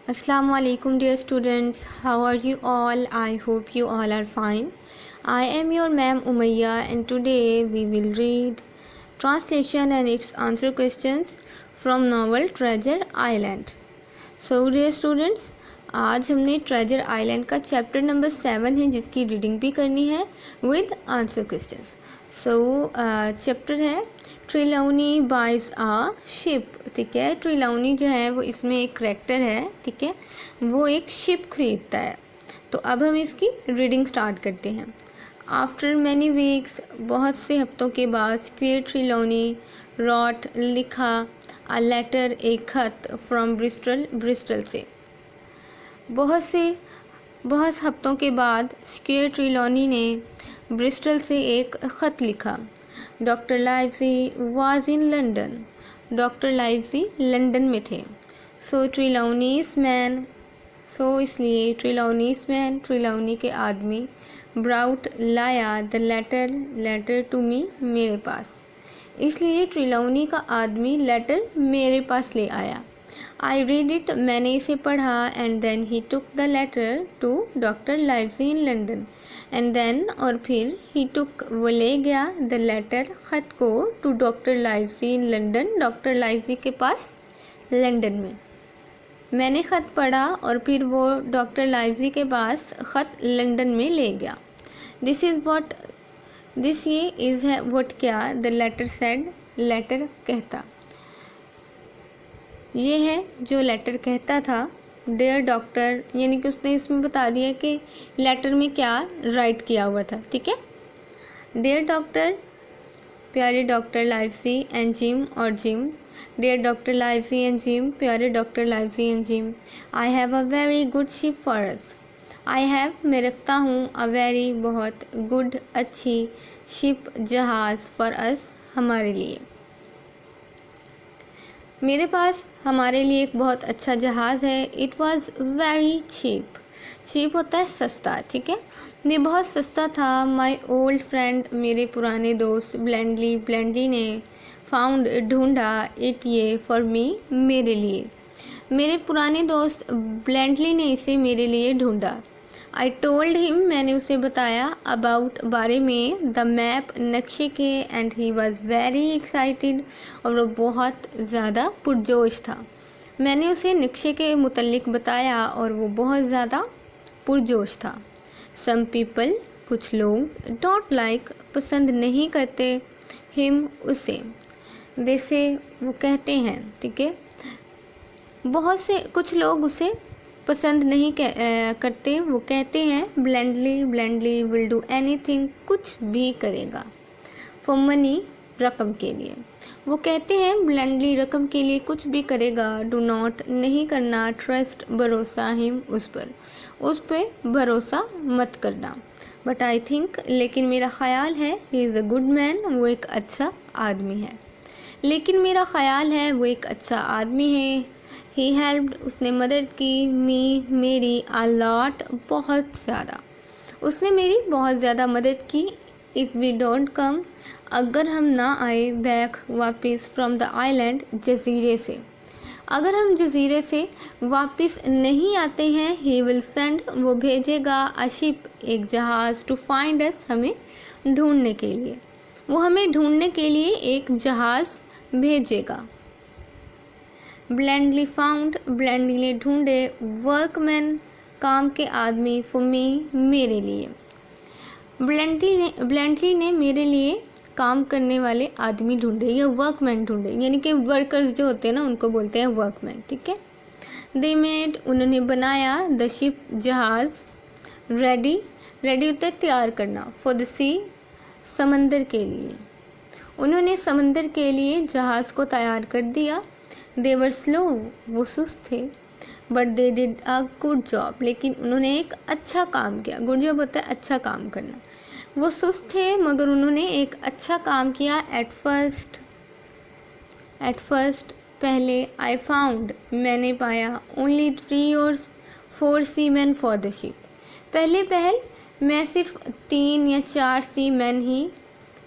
Assalamu alaikum dear students, how are you all? I hope you all are fine. I am your ma'am Umayya and today we will read translation and its answer questions from novel Treasure Island. So dear students, आज हमने treasure island का chapter number 7 है जिसकी reading भी करनी है with answer questions. So chapter है ट्रिलौनी buys आ ship. ठीक है, ट्रिलौनी जो है वो इसमें एक करैक्टर है. ठीक है, वो एक शिप खरीदता है. तो अब हम इसकी रीडिंग स्टार्ट करते हैं. आफ्टर मैनी वीक्स, बहुत से हफ्तों के बाद, स्क्वेयर ट्रिलौनी रॉट लिखा अ लेटर, एक खत फ्रॉम ब्रिस्टल, ब्रिस्टल से. बहुत हफ्तों के बाद स्क्वेयर ट्रिलौनी ने ब्रिस्टल से एक ख़त लिखा. Doctor Livesey was in London. Doctor Livesey London में थे. सो ट्रिलौनीस मैन, सो इसलिए ट्रिलौनीस मैन, ट्रिलौनी के आदमी, ब्राउट लाया द लेटर टू मी, मेरे पास. इसलिए ट्रिलौनी का आदमी लेटर मेरे पास ले आया. आई रीड इट, मैंने इसे पढ़ा. And then he took the letter to doctor Livesey in London. And then, और फिर, ही टुक, वो ले गया, द लेटर, ख़त को, to doctor Livesey in London, doctor Livesey के पास लंदन में. मैंने ख़त पढ़ा और फिर वो डॉक्टर लाइवजी के पास ख़त लंदन में ले गया. दिस इज़ वॉट, दिस ये इज़ है वट, क्या, द लेटर सेड, लेटर कहता. ये है जो लेटर कहता था. डियर डॉक्टर, यानी कि उसने इसमें बता दिया कि लेटर में क्या राइट किया हुआ था. ठीक है, डियर डॉक्टर, प्यारे डॉक्टर लाइवजी एंड जिम, और Jim. Dear doctor Livesey and Jim, प्यारे doctor Livesey and Jim. I have a very good ship for us. I have, मैं रखता हूँ, अ वेरी, बहुत, गुड, अच्छी, शिप, जहाज़, फॉर अस, हमारे लिए. मेरे पास हमारे लिए एक बहुत अच्छा जहाज़ है. It was very cheap. Cheap होता है सस्ता. ठीक है, ये बहुत सस्ता था. माई ओल्ड फ्रेंड, मेरे पुराने दोस्त, ब्लेंडली ने, फाउंड, ढूंढा, इट, ये, फॉर मी, मेरे लिए. मेरे पुराने दोस्त ब्लेंडली ने इसे मेरे लिए ढूंढा. आई टोल्ड हिम, मैंने उसे बताया, अबाउट, बारे में, द मैप, नक्शे के, and he was very excited, और वो बहुत ज़्यादा पुरजोश था. मैंने उसे नक्शे के मुतल्लिक बताया और वो बहुत ज़्यादा पुरजोश था. सम पीपल, कुछ लोग, डोंट लाइक, पसंद नहीं करते, हिम, उसे. जैसे वो कहते हैं. ठीक है, बहुत से, कुछ लोग उसे पसंद नहीं करते, वो कहते हैं. ब्लेंडली विल डू एनीथिंग, कुछ भी करेगा. फॉर मनी, रकम के लिए. वो कहते हैं ब्लेंडली रकम के लिए कुछ भी करेगा. डू नॉट, नहीं करना. ट्रस्ट, भरोसा, हिम, उस पर भरोसा मत करना. बट आई थिंक, लेकिन मेरा ख्याल है, he is a good man, वो एक अच्छा आदमी है. लेकिन मेरा ख्याल है वो एक अच्छा आदमी है. ही हेल्प्ड, उसने मदद की. मी, मेरी. अ लॉट, बहुत ज़्यादा. उसने मेरी बहुत ज़्यादा मदद की. इफ़ वी डोंट कम, अगर हम ना आए, बैक, वापस, फ्रॉम द आइलैंड, जजीरे से. अगर हम जजीरे से वापस नहीं आते हैं, ही विल सेंड, वो भेजेगा, अ शिप, एक जहाज़, टू फाइंड अस, हमें ढूंढने के लिए. वो हमें ढूंढने के लिए एक जहाज़ भेजेगा. ब्लेंडली फाउंड, ब्लेंडली ने ढूंढे. वर्कमैन, काम के आदमी. फॉर मी, मेरे लिए. ब्लेंडली ने मेरे लिए काम करने वाले आदमी ढूंढे या वर्कमैन ढूंढे, यानी कि वर्कर्स जो होते हैं ना उनको बोलते हैं वर्कमैन. ठीक है, दे मेड, उन्होंने बनाया, द शिप, जहाज़. रेडी, रेडी होता है तैयार करना. फॉर द सी, समंदर के लिए. उन्होंने समंदर के लिए जहाज़ को तैयार कर दिया. दे वर स्लो, वो सुस्त थे. But they did a good job, लेकिन उन्होंने एक अच्छा काम किया. गुड जॉब होता है अच्छा काम करना. वो सुस्त थे मगर उन्होंने एक अच्छा काम किया. एट फर्स्ट, पहले. आई फाउंड, मैंने पाया. ओनली 3 और 4 सीमैन फॉर द शिप, पहल मैं सिर्फ 3 या 4 सीमैन ही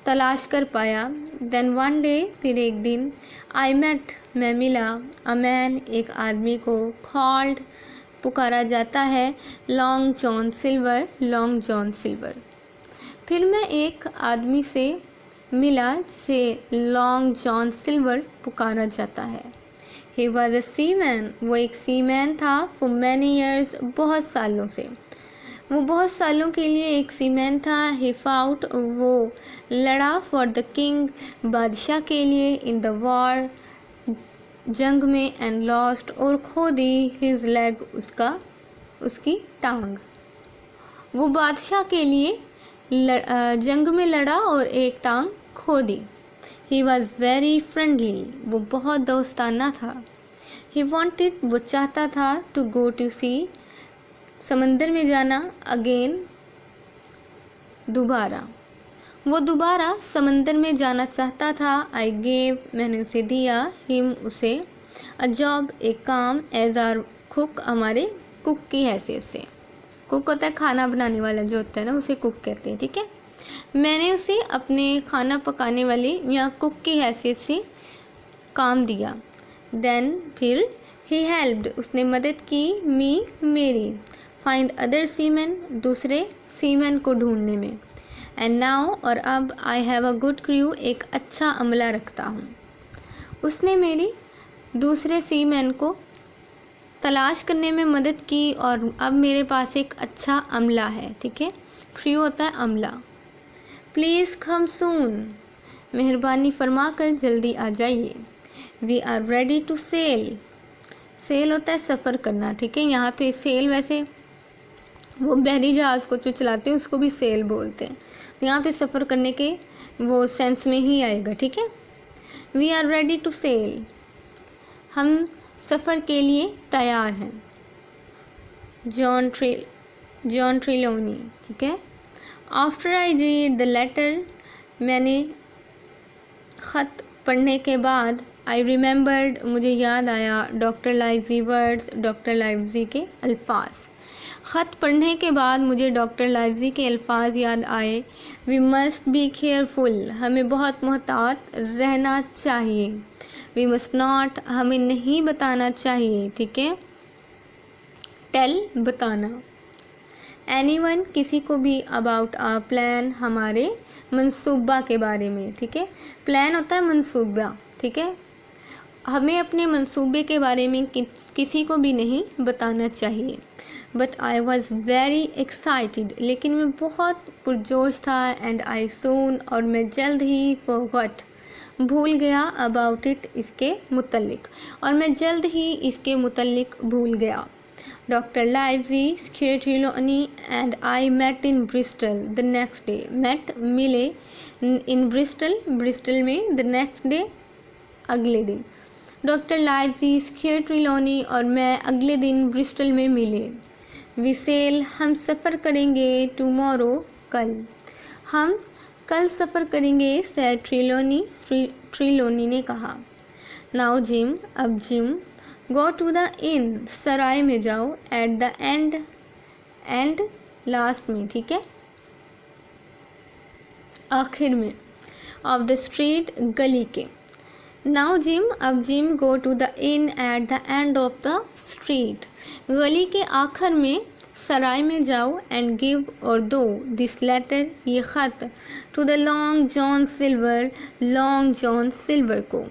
तलाश कर पाया. देन वन डे, फिर एक दिन. आई मेट, मैं मिला, अ मैन एक आदमी को, कॉल्ड पुकारा जाता है, long John Silver, Long John silver. फिर मैं एक आदमी से मिला जिसे लॉन्ग जॉन सिल्वर पुकारा जाता है। ही वॉज अ सीमैन, वो एक सीमैन था, फॉर मैनी ईयर्स, बहुत सालों से। वो बहुत सालों के लिए एक सीमैन था। ही फाउट, वो लड़ा, फॉर द किंग, बादशाह के लिए, इन द वॉर, जंग में, एंड लॉस्ट, और खो दी, हिज लेग, उसकी टांग। वो बादशाह के लिए जंग में लड़ा और एक टांग खो दी। ही वॉज वेरी फ्रेंडली, वो बहुत दोस्ताना था। ही वॉन्टेड, वो चाहता था, टू गो टू सी, समंदर में जाना, अगेन, दोबारा। वो दोबारा समंदर में जाना चाहता था। आई गेव, मैंने उसे दिया, हिम, उसे, अ जॉब, एक काम, एज आर कुक, हमारे कुक की हैसियत से। कुक होता है खाना बनाने वाला जो होता है ना, उसे कुक कहते हैं, ठीक है। मैंने उसे अपने खाना पकाने वाले या कुक की हैसियत से काम दिया। देन, फिर, ही हेल्प्ड, उसने मदद की, मी, मेरी, फाइंड अदर सीमैन, दूसरे सीमैन को ढूंढने में। एंड नाउ, और अब, आई हैव अ गुड क्रू, एक अच्छा अमला रखता हूँ। उसने मेरी दूसरे सीमैन को तलाश करने में मदद की और अब मेरे पास एक अच्छा अमला है, ठीक है। क्रू होता है अमला। प्लीज़ कम सून, मेहरबानी फरमा कर जल्दी आ जाइए। We are ready to sail, sail होता है सफ़र करना, ठीक है। यहाँ पे सेल, वैसे वो बहरी जहाज़ को जो चलाते हैं उसको भी सेल बोलते हैं, तो यहाँ पे सफ़र करने के वो सेंस में ही आएगा, ठीक है। We are ready to sail, हम सफ़र के लिए तैयार हैं। जॉन ट्रिलोनी, ठीक है। After I read the letter, मैंने ख़त पढ़ने के बाद, आई रिमेंबर्ड, मुझे याद आया, डॉक्टर लाइवजी वर्ड्स, डॉक्टर लाइवजी के अल्फाज। ख़त पढ़ने के बाद मुझे डॉक्टर लाइवजी के अल्फाज याद आए। वी मस्ट बी केयरफुल, हमें बहुत मोहतात रहना चाहिए। वी मस्ट नॉट, हमें नहीं बताना चाहिए, ठीक है। टेल, बताना। एनीवन, किसी को भी, अबाउट आवर प्लान, हमारे मंसूबा के बारे में, ठीक है। प्लान होता है मंसूबा, ठीक है। हमें अपने मंसूबे के बारे में किसी को भी नहीं बताना चाहिए। But I was very excited, लेकिन मैं बहुत पुरजोश था। एंड आई सून, और मैं जल्द ही, फॉरगॉट, भूल गया, अबाउट इट, इसके मुतल्लिक, और मैं जल्द ही इसके मुतल्लिक भूल गया। Doctor Livesey, squire Trelawney and I met in Bristol the next day, met, मिले, इन ब्रिस्टल, ब्रिस्टल में, द नेक्स्ट डे, अगले दिन। डॉक्टर लाइवजी, स्केट्रिलोनी और मैं अगले दिन ब्रिस्टल में मिले। वी सेल, हम सफ़र करेंगे, टुमारो, कल, हम कल सफ़र करेंगे, सैड ट्रिलोनी ने कहा। नाउ जिम, अब Jim, go to the inn, सराय में जाओ, at the end, and last में, ठीक है, आखिर में, ऑफ द स्ट्रीट, गली के। नाउ जिम, अब Jim, go to the inn at the end of the street, गली के आखिर में, सराय में जाओ, एंड गिव, और दो, दिस लेटर, ये ख़त, to the Long John Silver, Long John Silver को,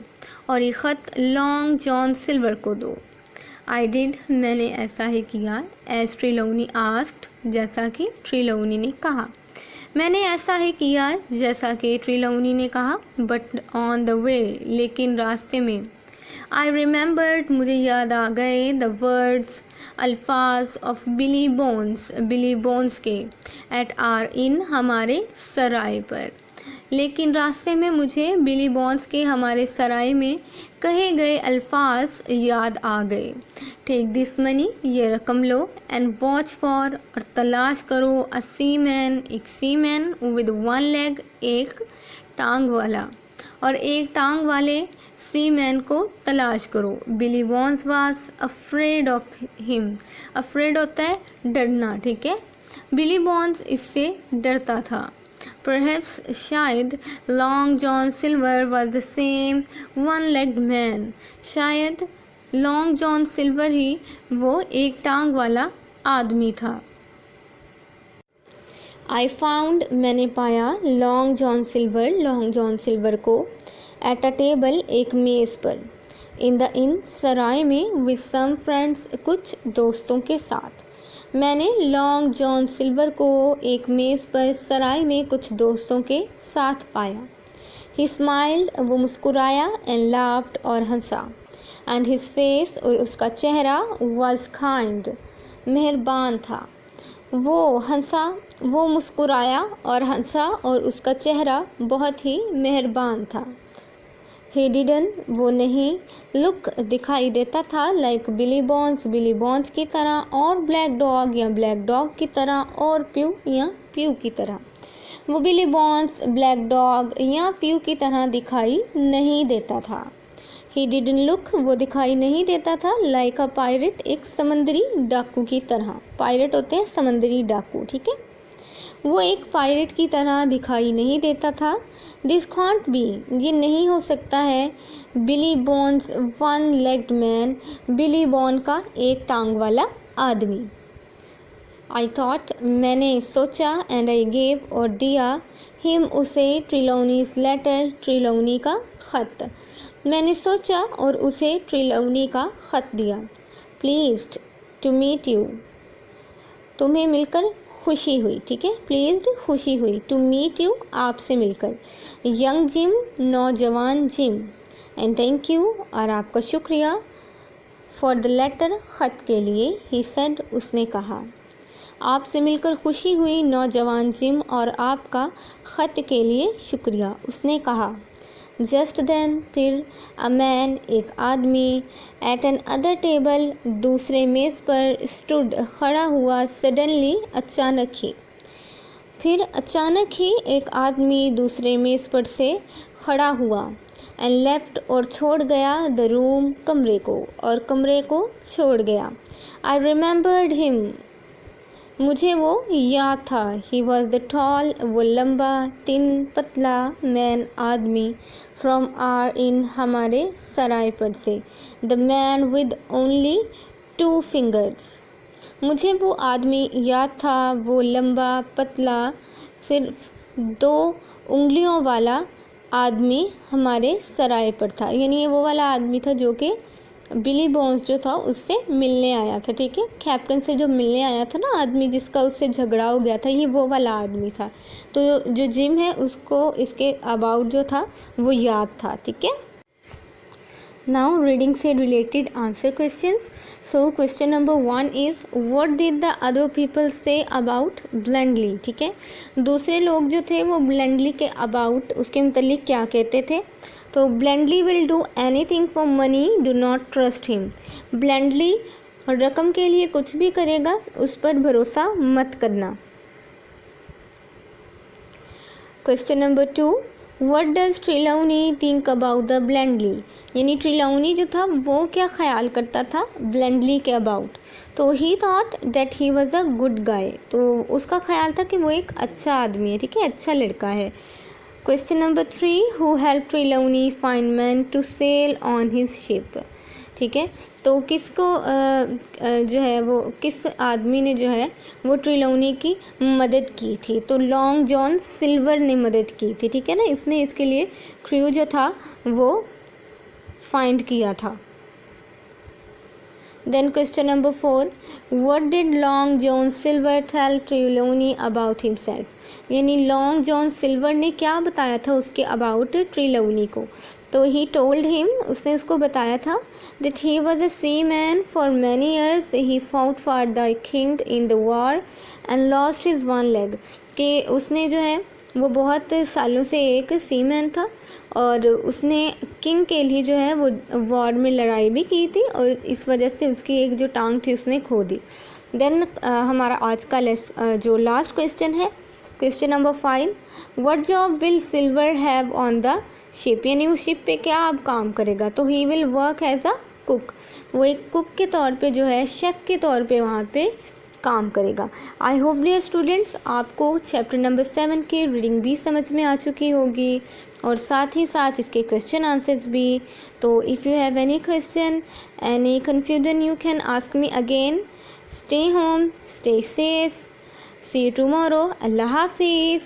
और ये ख़त लॉन्ग जॉन सिल्वर को दो। आई डिड, मैंने ऐसा ही किया, एज ट्रिलोनी आस्क्ड, जैसा कि ट्रिलोनी ने कहा। मैंने ऐसा ही किया जैसा कि ट्रिलोनी ने कहा। बट ऑन द वे, लेकिन रास्ते में, आई रिमेंबर्ड, मुझे याद आ गए, द वर्ड्स, अल्फाज, ऑफ बिली बोन्स के, एट आर इन, हमारे सराय पर। लेकिन रास्ते में मुझे बिली बोन्स के हमारे सराय में कहे गए अल्फाज याद आ गए। टेक दिस मनी, ये रकम लो, एंड वॉच फॉर, और तलाश करो, अ सीमैन, एक सीमैन, विद वन लेग, एक टांग वाला, और एक टांग वाले सीमैन को तलाश करो। Billy Bones was afraid of him, afraid होता है डरना, ठीक है। बिली बोन्स इससे डरता था। परहैप्स शायद long John silver was the same one legged man, शायद लॉन्ग जॉन सिल्वर ही वो एक टांग वाला आदमी था। आई फाउंड मैंने पाया लॉन्ग जॉन सिल्वर को एट अ टेबल एक मेज़ पर, इन द इन सराय में, विद सम फ्रेंड्स कुछ दोस्तों के साथ। मैंने लॉन्ग जॉन सिल्वर को एक मेज़ पर सराय में कुछ दोस्तों के साथ पाया। ही स्माइल्ड वो मुस्कुराया, एंड लाफ्ड और हंसा, एंड हिज फेस और उसका चेहरा वॉज काइंड मेहरबान था। वो हंसा, वो मुस्कुराया और हंसा और उसका चेहरा बहुत ही मेहरबान था। ही डिडंट वो नहीं, लुक दिखाई देता था, लाइक बिली बॉन्स की तरह, और ब्लैक डॉग या ब्लैक डॉग की तरह, और प्यू या प्यू की तरह। वो बिली बॉन्स, ब्लैक डॉग या प्यू की तरह दिखाई नहीं देता था। ही डिडंट लुक वो दिखाई नहीं देता था, लाइक अ पायरेट एक समंदरी डाकू की तरह। पायरेट होते हैं समंदरी डाकू, ठीक है। वो एक पायरेट की तरह दिखाई नहीं देता था। दिस कांट बी ये नहीं हो सकता है, बिली बॉन्स वन लेग्ड मैन बिली बॉन का एक टांग वाला आदमी। आई थॉट मैंने सोचा, एंड आई गेव और दिया, हिम उसे ट्रिलौनीज लेटर ट्रिलौनी का ख़त। मैंने सोचा और उसे ट्रिलौनी का ख़त दिया। प्लीज्ड टू मीट यू तुम्हें मिलकर खुशी हुई, ठीक है। प्लीज्ड खुशी हुई, टू मीट यू आपसे मिलकर। यंग जिम नौजवान जिम, एंड थैंक यू और आपका शुक्रिया, फॉर द लेटर ख़त के लिए, ही सेड उसने कहा। आपसे मिलकर खुशी हुई नौजवान जिम और आपका ख़त के लिए शुक्रिया, उसने कहा। जस्ट देन फिर अ मैन एक आदमी, एट एन अदर टेबल दूसरे मेज़ पर, स्टूड खड़ा हुआ, सडनली अचानक ही। फिर अचानक ही एक आदमी दूसरे मेज़ पर से खड़ा हुआ, एंड लेफ्ट और छोड़ गया, द रूम कमरे को, और कमरे को छोड़ गया। आई रिमेंबर्ड हिम मुझे वो याद था। ही वॉज द टॉल वो लंबा तिन पतला मैन आदमी, फ्रॉम आर इन हमारे सराय पर से, the man with only 2 fingers. मुझे वो आदमी याद था, वो लंबा पतला सिर्फ 2 उंगलियों वाला आदमी हमारे सराय पर था। यानी ये वो वाला आदमी था जो कि बिली बॉन्स जो था उससे मिलने आया था, ठीक है। कैप्टन से जो मिलने आया था ना आदमी, जिसका उससे झगड़ा हो गया था, ये वो वाला आदमी था। तो जो जिम है उसको इसके अबाउट जो था वो याद था, ठीक है। नाउ रीडिंग से related answer questions. So question number 1 is what did the other people say about Blandly, ठीक है। दूसरे लोग जो थे वो ब्लेंडली के अबाउट उसके मतलब क्या कहते थे। तो Blandly will do anything for money, do not trust him. Blandly रकम के लिए कुछ भी करेगा, उस पर भरोसा मत करना। Question number 2, what does Trelawney think about the Blandly, यानी ट्रिलौनी जो था वो क्या ख्याल करता था ब्लेंडली के अबाउट। तो ही thought that he was a good guy, तो उसका ख्याल था कि वो एक अच्छा आदमी है, ठीक है, अच्छा लड़का है। Question number 3, who help Trelawney find man to sail on his ship, ठीक है। तो किसको जो है वो किस आदमी ने जो है वो ट्रिलौनी की मदद की थी। तो लॉन्ग जॉन सिल्वर ने मदद की थी, ठीक है ना। इसने इसके लिए क्रू जो था वो फाइंड किया था। Then question number 4, what did Long John Silver tell Trelawney about himself, यानी लॉन्ग जॉन सिल्वर ने क्या बताया था उसके अबाउट ट्रिलौनी को। तो ही टोल्ड हिम उसने उसको बताया था that he was a seaman for many years, he fought for the king in the war and lost his 1 leg, कि उसने जो है वो बहुत सालों से एक सी मैन था और उसने किंग के लिए जो है वो वॉर में लड़ाई भी की थी और इस वजह से उसकी एक जो टांग थी उसने खो दी। देन हमारा आज का जो लास्ट क्वेश्चन है, question number 5, what job will Silver have on the ship, यानी उस शिप पे क्या अब काम करेगा। तो he will work as a cook, वो एक कुक के तौर पे जो है शेफ़ के तौर पे वहाँ पे काम करेगा। आई होप डियर स्टूडेंट्स आपको चैप्टर नंबर 7 की रीडिंग भी समझ में आ चुकी होगी और साथ ही साथ इसके क्वेश्चन आंसर्स भी। तो if you have any question, any confusion, you can ask me again. Stay home, stay safe, see you tomorrow. Allah हाफिज़।